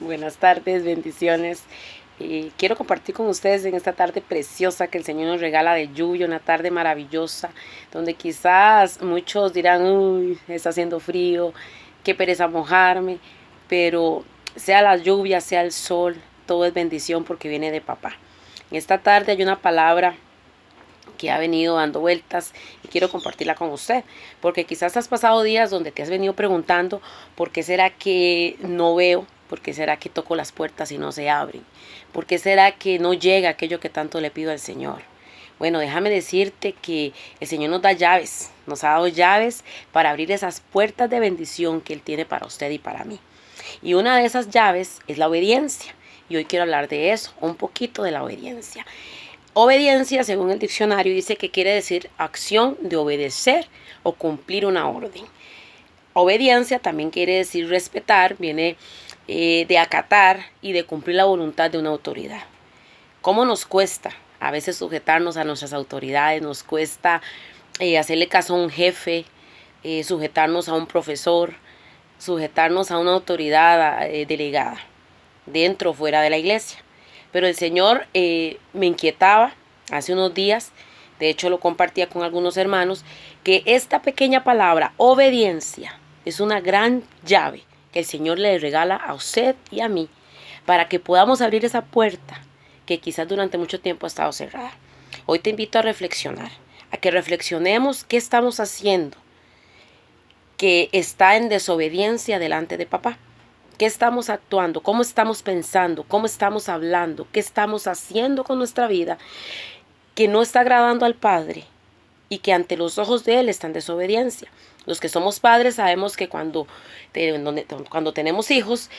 Buenas tardes, bendiciones. Quiero compartir con ustedes en esta tarde preciosa que el Señor nos regala de lluvia, una tarde maravillosa, donde quizás muchos dirán, uy, está haciendo frío, qué pereza mojarme, pero sea la lluvia, sea el sol, todo es bendición porque viene de papá. En esta tarde hay una palabra que ha venido dando vueltas y quiero compartirla con usted, porque quizás has pasado días donde te has venido preguntando por qué será que no veo, por qué será que toco las puertas y no se abren, por qué será que no llega aquello que tanto le pido al Señor. Bueno, déjame decirte que el Señor nos da llaves, nos ha dado llaves para abrir esas puertas de bendición que Él tiene para usted y para mí. Y una de esas llaves es la obediencia. Y hoy quiero hablar de eso, un poquito de la obediencia. Obediencia, según el diccionario, dice que quiere decir acción de obedecer o cumplir una orden. Obediencia también quiere decir respetar, viene de acatar y de cumplir la voluntad de una autoridad. ¿Cómo nos cuesta a veces sujetarnos a nuestras autoridades? Nos cuesta hacerle caso a un jefe, sujetarnos a un profesor, sujetarnos a una autoridad delegada, dentro o fuera de la iglesia. Pero el Señor me inquietaba hace unos días, de hecho lo compartía con algunos hermanos, que esta pequeña palabra, obediencia, es una gran llave que el Señor le regala a usted y a mí para que podamos abrir esa puerta que quizás durante mucho tiempo ha estado cerrada. Hoy te invito a reflexionar, a que reflexionemos qué estamos haciendo que está en desobediencia delante de papá. ¿Qué estamos actuando? ¿Cómo estamos pensando? ¿Cómo estamos hablando? ¿Qué estamos haciendo con nuestra vida que no está agradando al Padre y que ante los ojos de Él está en desobediencia? Los que somos padres sabemos que cuando tenemos hijos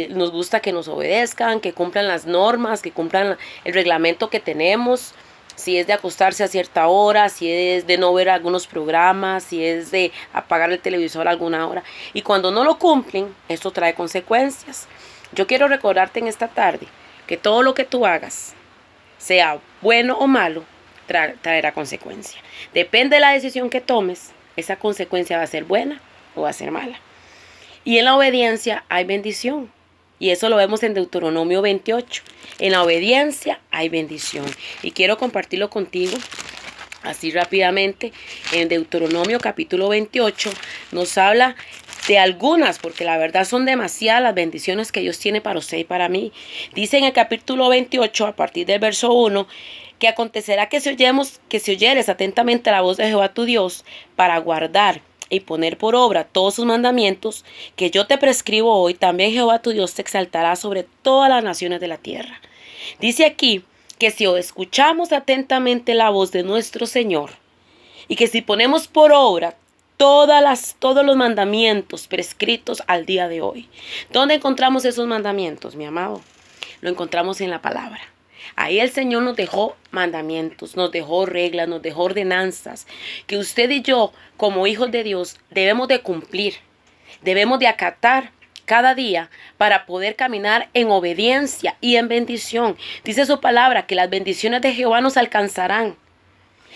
nos gusta que nos obedezcan, que cumplan las normas, que cumplan el reglamento que tenemos. Si es de acostarse a cierta hora, si es de no ver algunos programas, si es de apagar el televisor a alguna hora. Y cuando no lo cumplen, esto trae consecuencias. Yo quiero recordarte en esta tarde que todo lo que tú hagas, sea bueno o malo, traerá consecuencias. Depende de la decisión que tomes, esa consecuencia va a ser buena o va a ser mala. Y en la obediencia hay bendición. Y eso lo vemos en Deuteronomio 28. En la obediencia hay bendición. Y quiero compartirlo contigo así rápidamente. En Deuteronomio capítulo 28 nos habla de algunas, porque la verdad son demasiadas las bendiciones que Dios tiene para usted y para mí. Dice en el capítulo 28, a partir del verso 1, que acontecerá que si oyeres atentamente la voz de Jehová tu Dios para guardar y poner por obra todos sus mandamientos que yo te prescribo hoy, también Jehová tu Dios te exaltará sobre todas las naciones de la tierra. Dice aquí que si escuchamos atentamente la voz de nuestro Señor y que si ponemos por obra todos los mandamientos prescritos al día de hoy. ¿Dónde encontramos esos mandamientos, mi amado? Lo encontramos en la palabra. Ahí el Señor nos dejó mandamientos, nos dejó reglas, nos dejó ordenanzas que usted y yo, como hijos de Dios, debemos de cumplir, debemos de acatar cada día para poder caminar en obediencia y en bendición. Dice su palabra que las bendiciones de Jehová nos alcanzarán.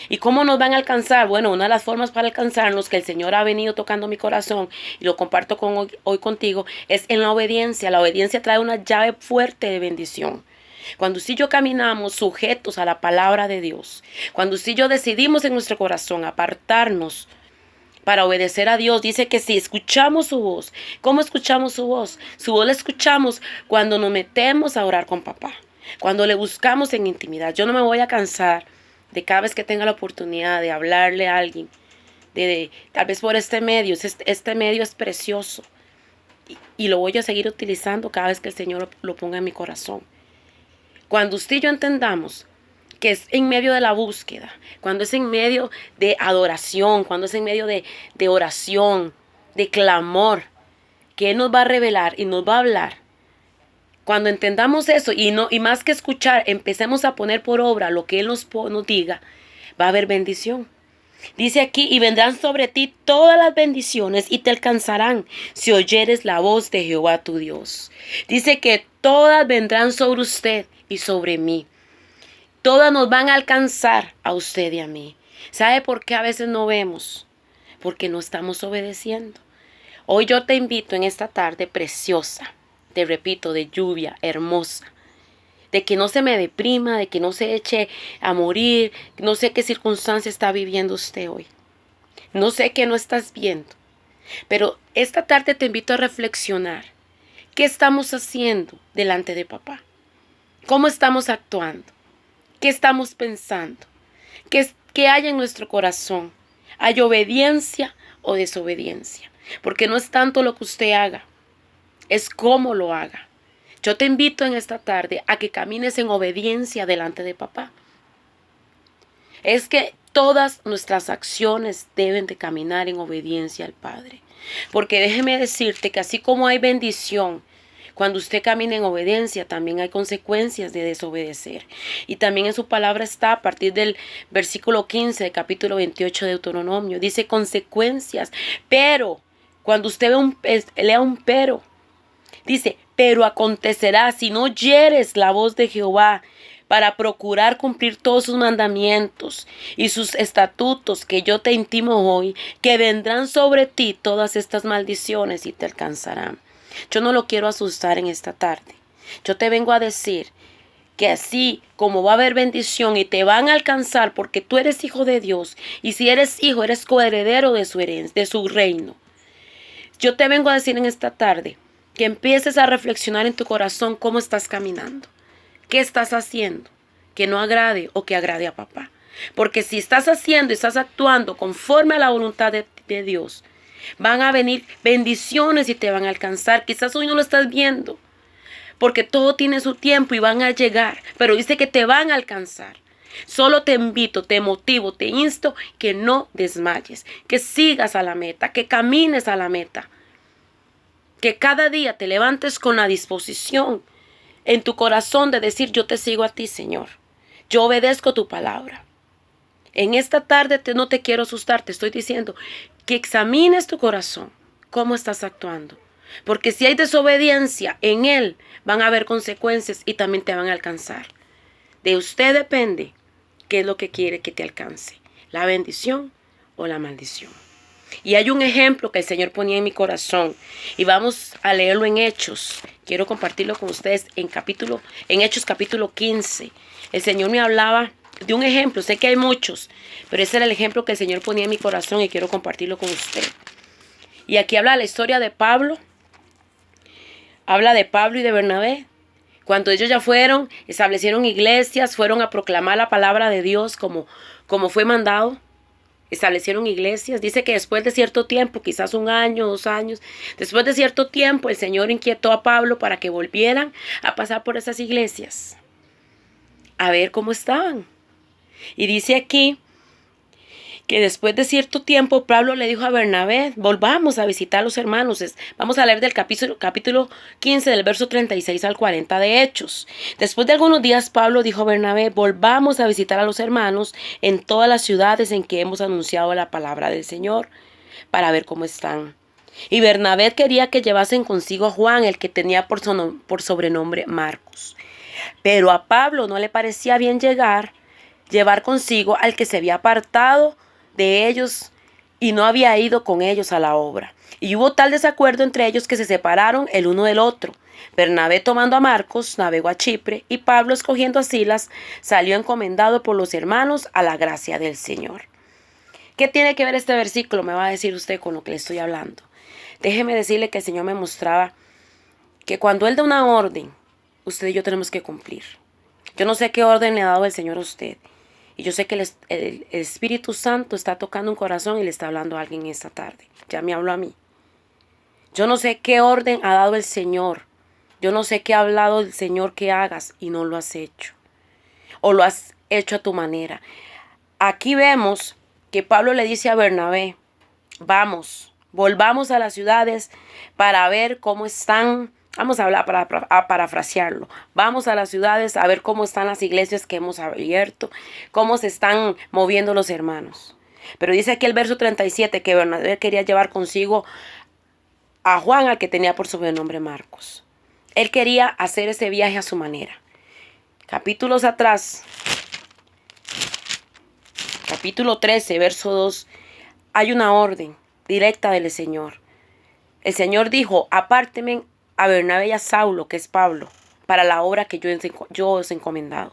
¿Y cómo nos van a alcanzar? Bueno, una de las formas para alcanzarnos que el Señor ha venido tocando mi corazón y lo comparto hoy contigo es en la obediencia. La obediencia trae una llave fuerte de bendición. Cuando usted y yo caminamos sujetos a la palabra de Dios, cuando usted y yo decidimos en nuestro corazón apartarnos para obedecer a Dios, dice que si escuchamos su voz, ¿cómo escuchamos su voz? Su voz la escuchamos cuando nos metemos a orar con papá, cuando le buscamos en intimidad. Yo no me voy a cansar de cada vez que tenga la oportunidad de hablarle a alguien, tal vez por este medio es precioso y lo voy a seguir utilizando cada vez que el Señor lo ponga en mi corazón. Cuando usted y yo entendamos que es en medio de la búsqueda, cuando es en medio de adoración, cuando es en medio de oración, de clamor, que Él nos va a revelar y nos va a hablar. Cuando entendamos eso y más que escuchar, empecemos a poner por obra lo que Él nos diga, va a haber bendición. Dice aquí, y vendrán sobre ti todas las bendiciones y te alcanzarán si oyeres la voz de Jehová tu Dios. Dice que todas vendrán sobre usted y sobre mí. Todas nos van a alcanzar a usted y a mí. ¿Sabe por qué a veces no vemos? Porque no estamos obedeciendo. Hoy yo te invito en esta tarde preciosa te repito, de lluvia hermosa, de que no se me deprima, de que no se eche a morir. No sé qué circunstancia está viviendo usted hoy. No sé qué no estás viendo. Pero esta tarde te invito a reflexionar. ¿Qué estamos haciendo delante de papá? ¿Cómo estamos actuando? ¿Qué estamos pensando? ¿Qué hay en nuestro corazón? ¿Hay obediencia o desobediencia? Porque no es tanto lo que usted haga, es cómo lo haga. Yo te invito en esta tarde a que camines en obediencia delante de papá. Es que todas nuestras acciones deben de caminar en obediencia al Padre. Porque déjeme decirte que así como hay bendición, cuando usted camina en obediencia, también hay consecuencias de desobedecer. Y también en su palabra está a partir del versículo 15 del capítulo 28 de Deuteronomio. Dice consecuencias. Pero, cuando usted lea un pero, dice, pero acontecerá si no oyeres la voz de Jehová para procurar cumplir todos sus mandamientos y sus estatutos que yo te intimo hoy, que vendrán sobre ti todas estas maldiciones y te alcanzarán. Yo no lo quiero asustar en esta tarde. Yo te vengo a decir que así como va a haber bendición y te van a alcanzar porque tú eres hijo de Dios, y si eres hijo, eres coheredero de su herencia, de su reino. Yo te vengo a decir en esta tarde que empieces a reflexionar en tu corazón cómo estás caminando. ¿Qué estás haciendo que no agrade o que agrade a papá? Porque si estás haciendo y estás actuando conforme a la voluntad de Dios, van a venir bendiciones y te van a alcanzar. Quizás hoy no lo estás viendo, porque todo tiene su tiempo y van a llegar, pero dice que te van a alcanzar. Solo te invito, te motivo, te insto que no desmayes, que sigas a la meta, que camines a la meta, que cada día te levantes con la disposición en tu corazón de decir: yo te sigo a ti, Señor, yo obedezco tu palabra. En esta tarde no te quiero asustar, te estoy diciendo que examines tu corazón, cómo estás actuando. Porque si hay desobediencia en él, van a haber consecuencias y también te van a alcanzar. De usted depende qué es lo que quiere que te alcance, la bendición o la maldición. Y hay un ejemplo que el Señor ponía en mi corazón y vamos a leerlo en Hechos. Quiero compartirlo con ustedes en Hechos capítulo 15. El Señor me hablaba de un ejemplo, sé que hay muchos, pero ese era el ejemplo que el Señor ponía en mi corazón y quiero compartirlo con usted. Y aquí habla la historia de Pablo, habla de Pablo y de Bernabé. Cuando ellos ya fueron, establecieron iglesias, fueron a proclamar la palabra de Dios como fue mandado. Establecieron iglesias. Dice que después de cierto tiempo, quizás 1 año, 2 años, después de cierto tiempo, el Señor inquietó a Pablo para que volvieran a pasar por esas iglesias, a ver cómo estaban. Y dice aquí que después de cierto tiempo, Pablo le dijo a Bernabé: volvamos a visitar a los hermanos. Vamos a leer del capítulo 15, del verso 36 al 40 de Hechos. Después de algunos días, Pablo dijo a Bernabé: volvamos a visitar a los hermanos en todas las ciudades en que hemos anunciado la palabra del Señor, para ver cómo están. Y Bernabé quería que llevasen consigo a Juan, el que tenía por sobrenombre Marcos. Pero a Pablo no le parecía bien llevar consigo al que se había apartado de ellos y no había ido con ellos a la obra. Y hubo tal desacuerdo entre ellos que se separaron el uno del otro. Bernabé, tomando a Marcos, navegó a Chipre, y Pablo, escogiendo a Silas, salió encomendado por los hermanos a la gracia del Señor. ¿Qué tiene que ver este versículo? Me va a decir usted con lo que le estoy hablando. Déjeme decirle que el Señor me mostraba que cuando Él da una orden, usted y yo tenemos que cumplir. Yo no sé qué orden le ha dado el Señor a usted. Y yo sé que el Espíritu Santo está tocando un corazón y le está hablando a alguien esta tarde. Ya me habló a mí. Yo no sé qué orden ha dado el Señor. Yo no sé qué ha hablado el Señor que hagas y no lo has hecho. O lo has hecho a tu manera. Aquí vemos que Pablo le dice a Bernabé: volvamos a las ciudades para ver cómo están. Vamos a hablar a parafrasearlo. Vamos a las ciudades a ver cómo están las iglesias que hemos abierto, cómo se están moviendo los hermanos. Pero dice aquí el verso 37 que Bernabé quería llevar consigo a Juan, al que tenía por sobrenombre Marcos. Él quería hacer ese viaje a su manera. Capítulos atrás, capítulo 13, verso 2, hay una orden directa del Señor. El Señor dijo: apártenme a Bernabé y a Saulo, que es Pablo, para la obra que yo os he encomendado.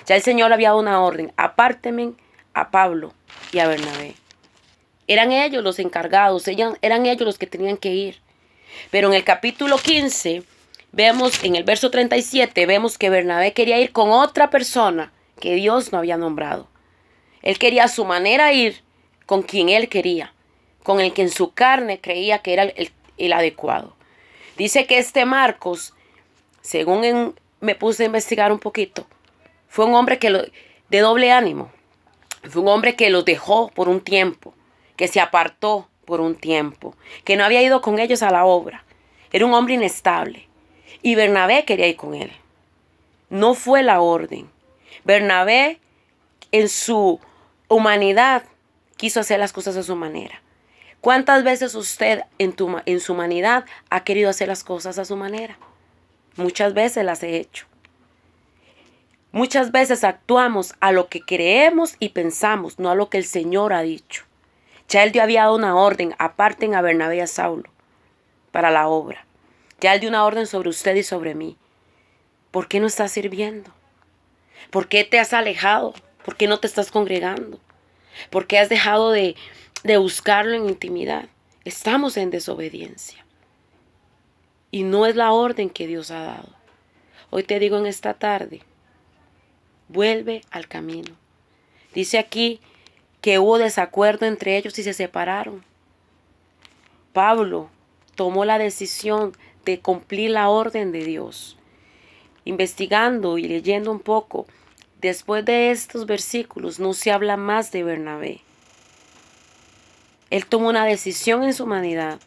Ya el Señor había dado una orden, apártenme a Pablo y a Bernabé. Eran ellos los encargados, eran ellos los que tenían que ir. Pero en el capítulo 15, vemos, en el verso 37, vemos que Bernabé quería ir con otra persona que Dios no había nombrado. Él quería a su manera ir con quien él quería, con el que en su carne creía que era el adecuado. Dice que este Marcos, según me puse a investigar un poquito, fue un hombre de doble ánimo. Fue un hombre que los dejó por un tiempo, que se apartó por un tiempo, que no había ido con ellos a la obra. Era un hombre inestable. Y Bernabé quería ir con él. No fue la orden. Bernabé, en su humanidad, quiso hacer las cosas a su manera. ¿Cuántas veces usted en su humanidad ha querido hacer las cosas a su manera? Muchas veces las he hecho. Muchas veces actuamos a lo que creemos y pensamos, no a lo que el Señor ha dicho. Ya Él había dado una orden, aparten a Bernabé y a Saulo para la obra. Ya Él dio una orden sobre usted y sobre mí. ¿Por qué no estás sirviendo? ¿Por qué te has alejado? ¿Por qué no te estás congregando? ¿Por qué has dejado de buscarlo en intimidad? Estamos en desobediencia. Y no es la orden que Dios ha dado. Hoy te digo en esta tarde, vuelve al camino. Dice aquí que hubo desacuerdo entre ellos y se separaron. Pablo tomó la decisión de cumplir la orden de Dios. Investigando y leyendo un poco, después de estos versículos no se habla más de Bernabé. Él tomó una decisión en su humanidad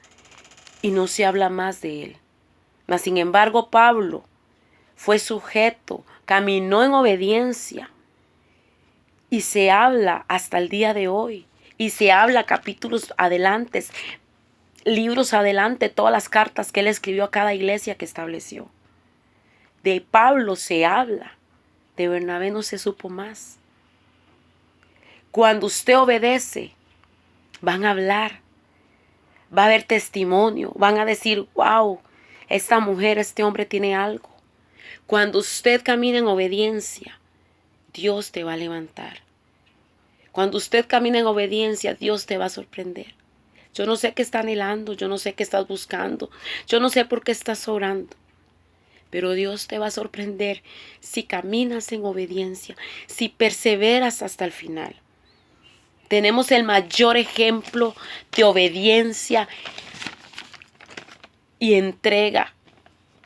y no se habla más de él. Mas sin embargo, Pablo fue sujeto, caminó en obediencia y se habla hasta el día de hoy. Y se habla capítulos adelante, libros adelante, todas las cartas que él escribió a cada iglesia que estableció. De Pablo se habla, de Bernabé no se supo más. Cuando usted obedece, van a hablar, va a haber testimonio, van a decir, wow, esta mujer, este hombre tiene algo. Cuando usted camina en obediencia, Dios te va a levantar. Cuando usted camina en obediencia, Dios te va a sorprender. Yo no sé qué está anhelando, yo no sé qué estás buscando, yo no sé por qué estás orando. Pero Dios te va a sorprender si caminas en obediencia, si perseveras hasta el final. Tenemos el mayor ejemplo de obediencia y entrega.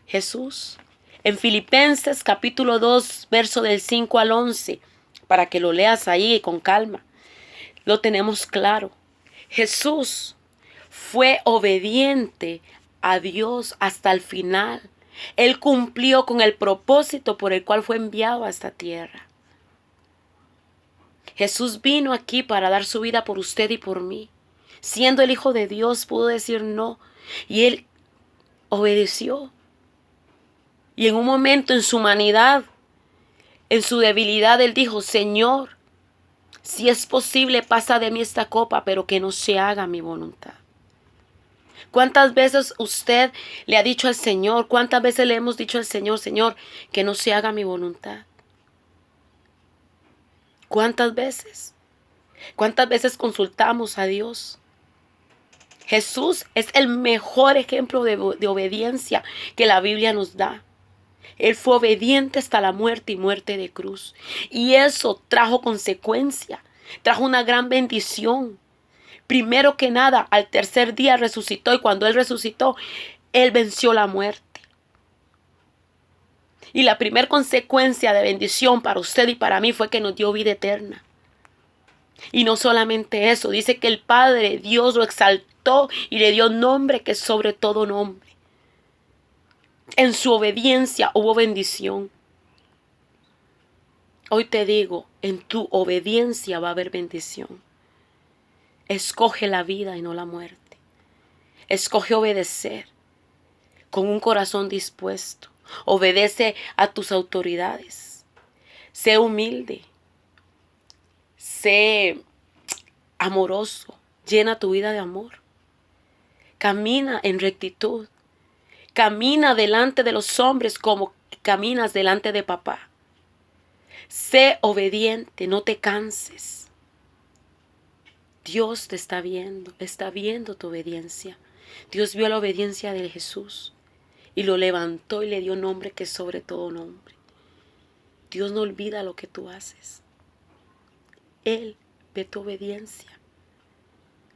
Jesús. En Filipenses capítulo 2, verso del 5 al 11, para que lo leas ahí con calma. Lo tenemos claro. Jesús fue obediente a Dios hasta el final. Él cumplió con el propósito por el cual fue enviado a esta tierra. Jesús vino aquí para dar su vida por usted y por mí. Siendo el Hijo de Dios, pudo decir no. Y Él obedeció. Y en un momento en su humanidad, en su debilidad, Él dijo, Señor, si es posible, pasa de mí esta copa, pero que no se haga mi voluntad. ¿Cuántas veces usted le ha dicho al Señor, cuántas veces le hemos dicho al Señor, Señor, que no se haga mi voluntad? ¿Cuántas veces? ¿Cuántas veces consultamos a Dios? Jesús es el mejor ejemplo de obediencia que la Biblia nos da. Él fue obediente hasta la muerte y muerte de cruz. Y eso trajo consecuencia, trajo una gran bendición. Primero que nada, al tercer día resucitó y cuando Él resucitó, Él venció la muerte. Y la primera consecuencia de bendición para usted y para mí fue que nos dio vida eterna. Y no solamente eso, dice que el Padre, Dios lo exaltó y le dio nombre que es sobre todo nombre. En su obediencia hubo bendición. Hoy te digo, en tu obediencia va a haber bendición. Escoge la vida y no la muerte. Escoge obedecer con un corazón dispuesto. Obedece a tus autoridades. Sé humilde. Sé amoroso. Llena tu vida de amor. Camina en rectitud. Camina delante de los hombres como caminas delante de papá. Sé obediente, no te canses. Dios te está viendo tu obediencia. Dios vio la obediencia de Jesús y lo levantó y le dio nombre que es sobre todo nombre. Dios no olvida lo que tú haces. Él ve tu obediencia.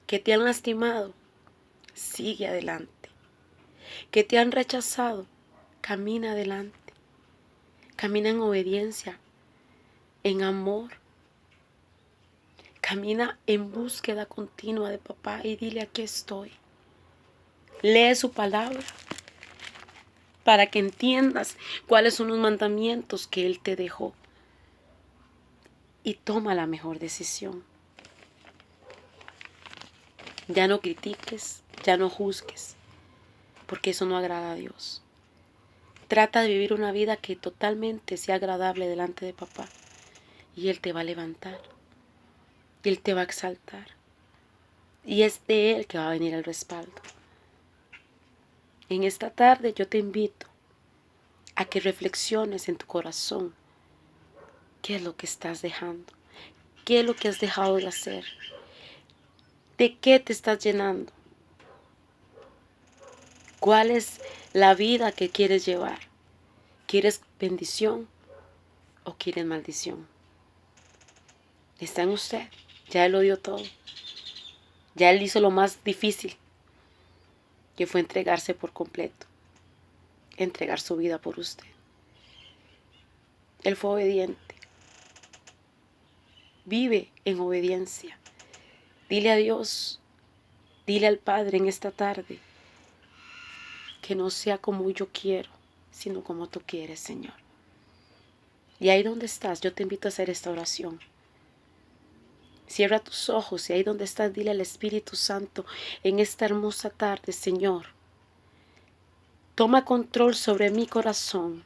Que te han lastimado, sigue adelante. Que te han rechazado, camina adelante. Camina en obediencia, en amor. Camina en búsqueda continua de papá y dile: aquí estoy. Lee su palabra para que entiendas cuáles son los mandamientos que Él te dejó. Y toma la mejor decisión. Ya no critiques, ya no juzgues, porque eso no agrada a Dios. Trata de vivir una vida que totalmente sea agradable delante de papá. Y Él te va a levantar. Y Él te va a exaltar. Y es de Él que va a venir el respaldo. En esta tarde yo te invito a que reflexiones en tu corazón. ¿Qué es lo que estás dejando? ¿Qué es lo que has dejado de hacer? ¿De qué te estás llenando? ¿Cuál es la vida que quieres llevar? ¿Quieres bendición o quieres maldición? Está en usted. Ya Él lo dio todo. Ya Él hizo lo más difícil, que fue entregarse por completo. Entregar su vida por usted. Él fue obediente. Vive en obediencia. Dile a Dios, dile al Padre en esta tarde, que no sea como yo quiero, sino como tú quieres, Señor. Y ahí donde estás, yo te invito a hacer esta oración. Cierra tus ojos y ahí donde estás, dile al Espíritu Santo en esta hermosa tarde: Señor, toma control sobre mi corazón.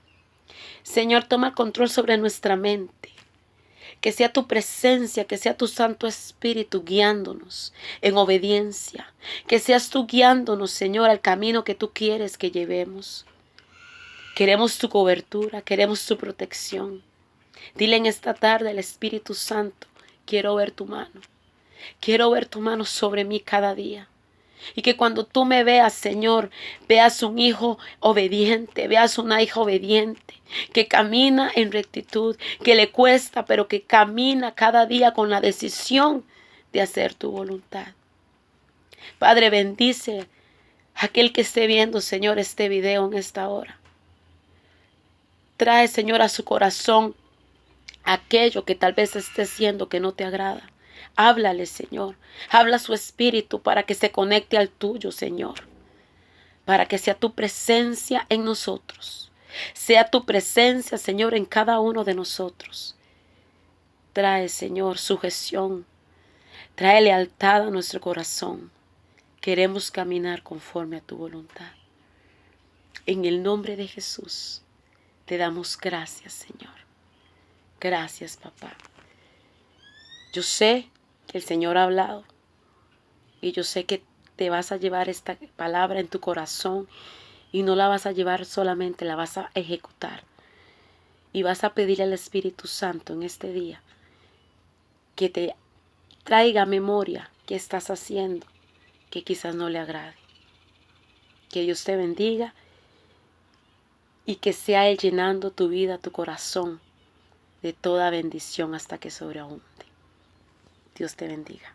Señor, toma control sobre nuestra mente. Que sea tu presencia, que sea tu Santo Espíritu guiándonos en obediencia. Que seas tú guiándonos, Señor, al camino que tú quieres que llevemos. Queremos tu cobertura, queremos tu protección. Dile en esta tarde al Espíritu Santo: quiero ver tu mano. Quiero ver tu mano sobre mí cada día. Y que cuando tú me veas, Señor, veas un hijo obediente, veas una hija obediente, que camina en rectitud, que le cuesta, pero que camina cada día con la decisión de hacer tu voluntad. Padre, bendice a aquel que esté viendo, Señor, este video en esta hora. Trae, Señor, a su corazón aquello que tal vez esté haciendo que no te agrada. Háblale, Señor. Habla su espíritu para que se conecte al tuyo, Señor. Para que sea tu presencia en nosotros. Sea tu presencia, Señor, en cada uno de nosotros. Trae, Señor, sujeción. Trae lealtad a nuestro corazón. Queremos caminar conforme a tu voluntad. En el nombre de Jesús, te damos gracias, Señor. Gracias, papá. Yo sé que el Señor ha hablado y yo sé que te vas a llevar esta palabra en tu corazón y no la vas a llevar solamente, la vas a ejecutar. Y vas a pedir al Espíritu Santo en este día que te traiga memoria qué estás haciendo que quizás no le agrade. Que Dios te bendiga y que sea Él llenando tu vida, tu corazón de toda bendición hasta que sobreabunde. Dios te bendiga.